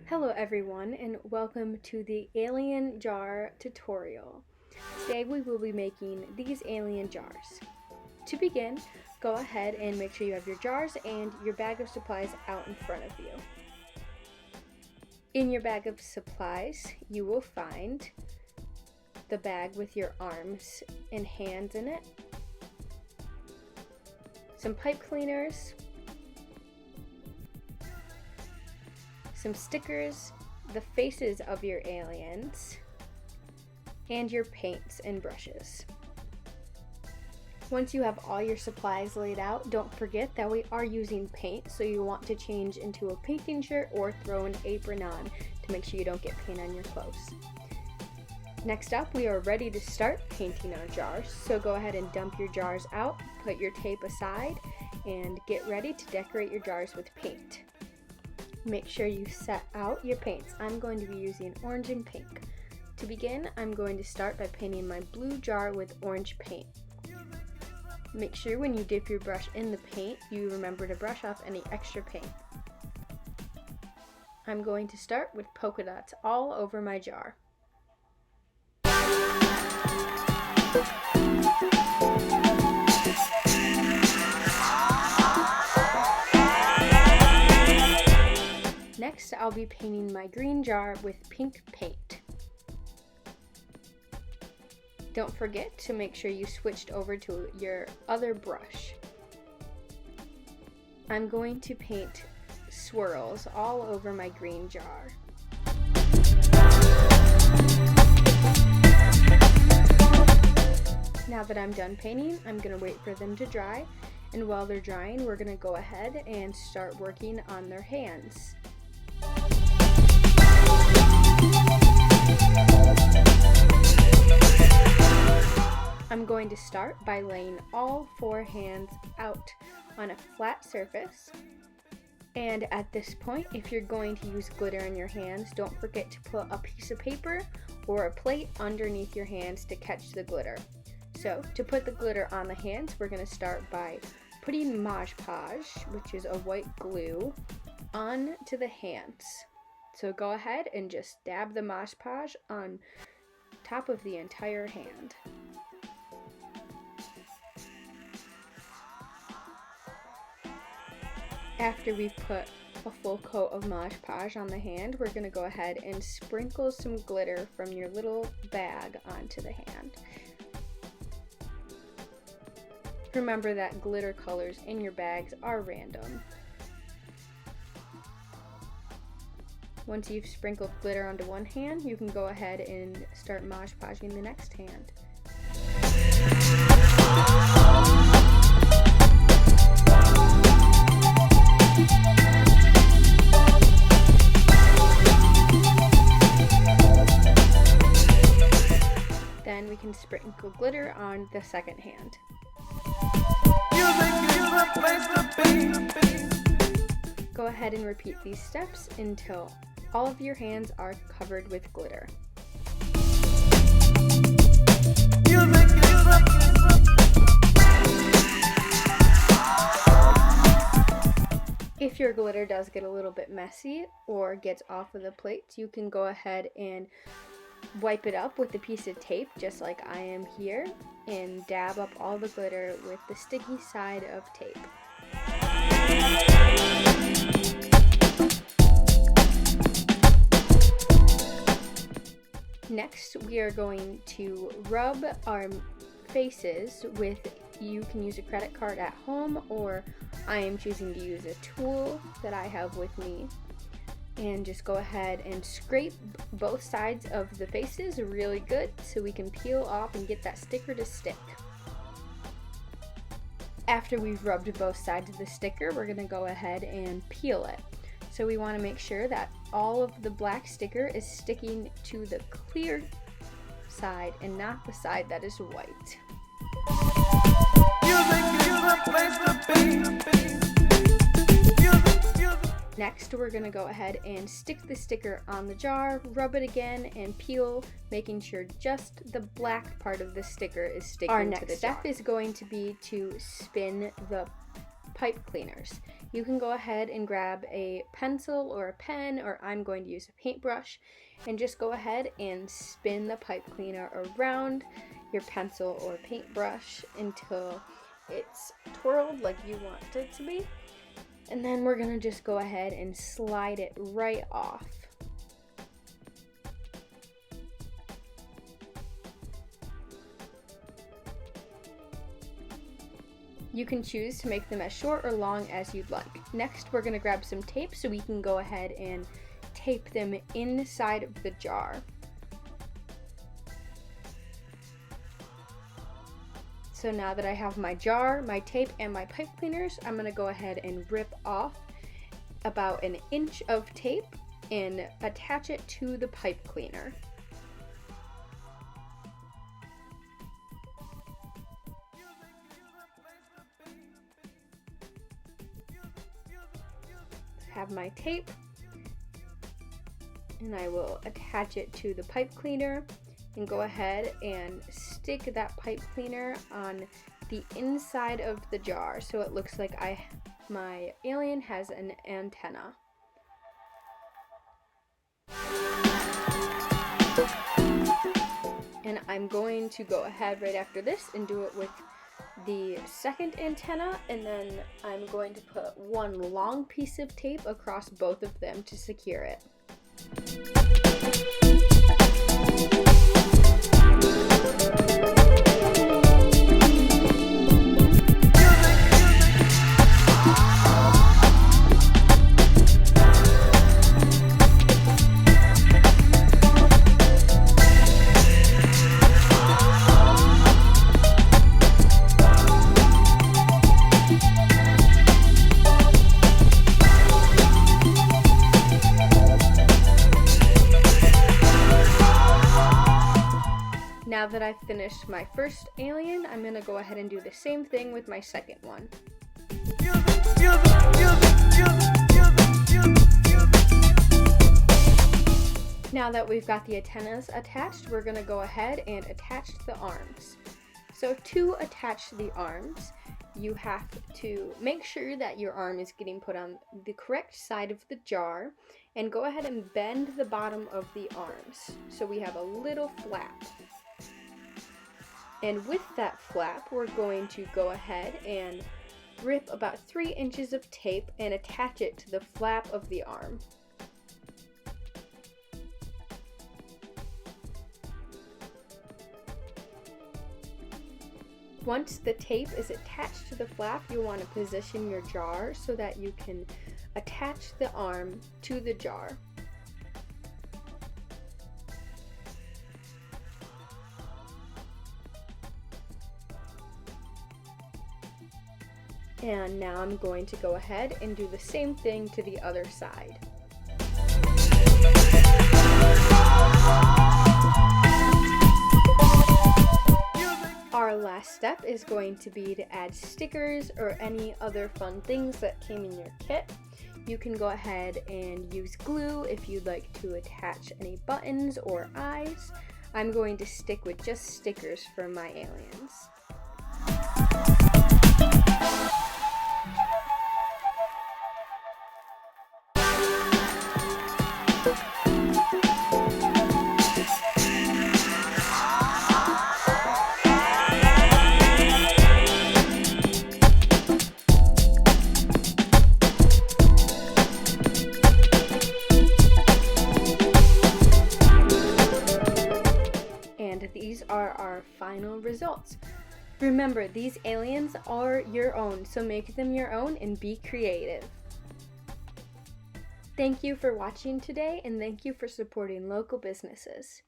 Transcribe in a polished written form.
Hello everyone and welcome to the alien jar tutorial. Today we will be making these alien jars. To begin, go ahead and make sure you have your jars and your bag of supplies out in front of you. In your bag of supplies, you will find the bag with your arms and hands in it, some pipe cleaners, some stickers, the faces of your aliens, and your paints and brushes. Once you have all your supplies laid out, don't forget that we are using paint, so you want to change into a painting shirt or throw an apron on to make sure you don't get paint on your clothes. Next up, we are ready to start painting our jars, so go ahead and dump your jars out, put your tape aside, and get ready to decorate your jars with paint. Make sure you set out your paints. I'm going to be using orange and pink. To begin, I'm going to start by painting my blue jar with orange paint. Make sure when you dip your brush in the paint, you remember to brush off any extra paint. I'm going to start with polka dots all over my jar. Next, I'll be painting my green jar with pink paint. Don't forget to make sure you switched over to your other brush. I'm going to paint swirls all over my green jar. Now that I'm done painting, I'm going to wait for them to dry, and while they're drying, we're going to go ahead and start working on their hands. I'm going to start by laying all 4 hands out on a flat surface. And at this point, if you're going to use glitter on your hands, don't forget to put a piece of paper or a plate underneath your hands to catch the glitter. So to put the glitter on the hands, we're going to start by putting Mod Podge, which is a white glue, onto the hands. So go ahead and just dab the Mod Podge on top of the entire hand. After we've put a full coat of Mod Podge on the hand, we're going to go ahead and sprinkle some glitter from your little bag onto the hand. Remember that glitter colors in your bags are random. Once you've sprinkled glitter onto one hand, you can go ahead and start Mod Podging the next hand. Then we can sprinkle glitter on the second hand. Go ahead and repeat these steps until all of your hands are covered with glitter. If your glitter does get a little bit messy or gets off of the plates, you can go ahead and wipe it up with a piece of tape, just like I am here, and dab up all the glitter with the sticky side of tape. Next, we are going to rub our faces with, you can use a credit card at home, or I am choosing to use a tool that I have with me. And just go ahead and scrape both sides of the faces really good so we can peel off and get that sticker to stick. After we've rubbed both sides of the sticker, we're going to go ahead and peel it. So we want to make sure that all of the black sticker is sticking to the clear side and not the side that is white. Next, we're going to go ahead and stick the sticker on the jar, rub it again, and peel, making sure just the black part of the sticker is sticking to the jar. Our next step is going to be to spin the pipe cleaners. you can go ahead and grab a pencil or a pen, or I'm going to use a paintbrush, and just go ahead and spin the pipe cleaner around your pencil or paintbrush until it's twirled like you want it to be. And then we're gonna just go ahead and slide it right off. You can choose to make them as short or long as you'd like. Next, we're gonna grab some tape so we can go ahead and tape them inside of the jar. So now that I have my jar, my tape, and my pipe cleaners, I'm gonna go ahead and rip off about an inch of tape and attach it to the pipe cleaner. Have my tape, and I will attach it to the pipe cleaner and go ahead and stick that pipe cleaner on the inside of the jar so it looks like my alien has an antenna. And I'm going to go ahead right after this and do it with the second antenna, and then I'm going to put one long piece of tape across both of them to secure it. Now that I've finished my first alien, I'm going to go ahead and do the same thing with my second one. Now that we've got the antennas attached, we're going to go ahead and attach the arms. So to attach the arms, you have to make sure that your arm is getting put on the correct side of the jar, and go ahead and bend the bottom of the arms so we have a little flap. And with that flap, we're going to go ahead and rip about 3 inches of tape and attach it to the flap of the arm. Once the tape is attached to the flap, you'll want to position your jar so that you can attach the arm to the jar. And now I'm going to go ahead and do the same thing to the other side. Our last step is going to be to add stickers or any other fun things that came in your kit. You can go ahead and use glue if you'd like to attach any buttons or eyes. I'm going to stick with just stickers for my aliens. These are our final results. Remember, these aliens are your own, so make them your own and be creative. Thank you for watching today, and thank you for supporting local businesses.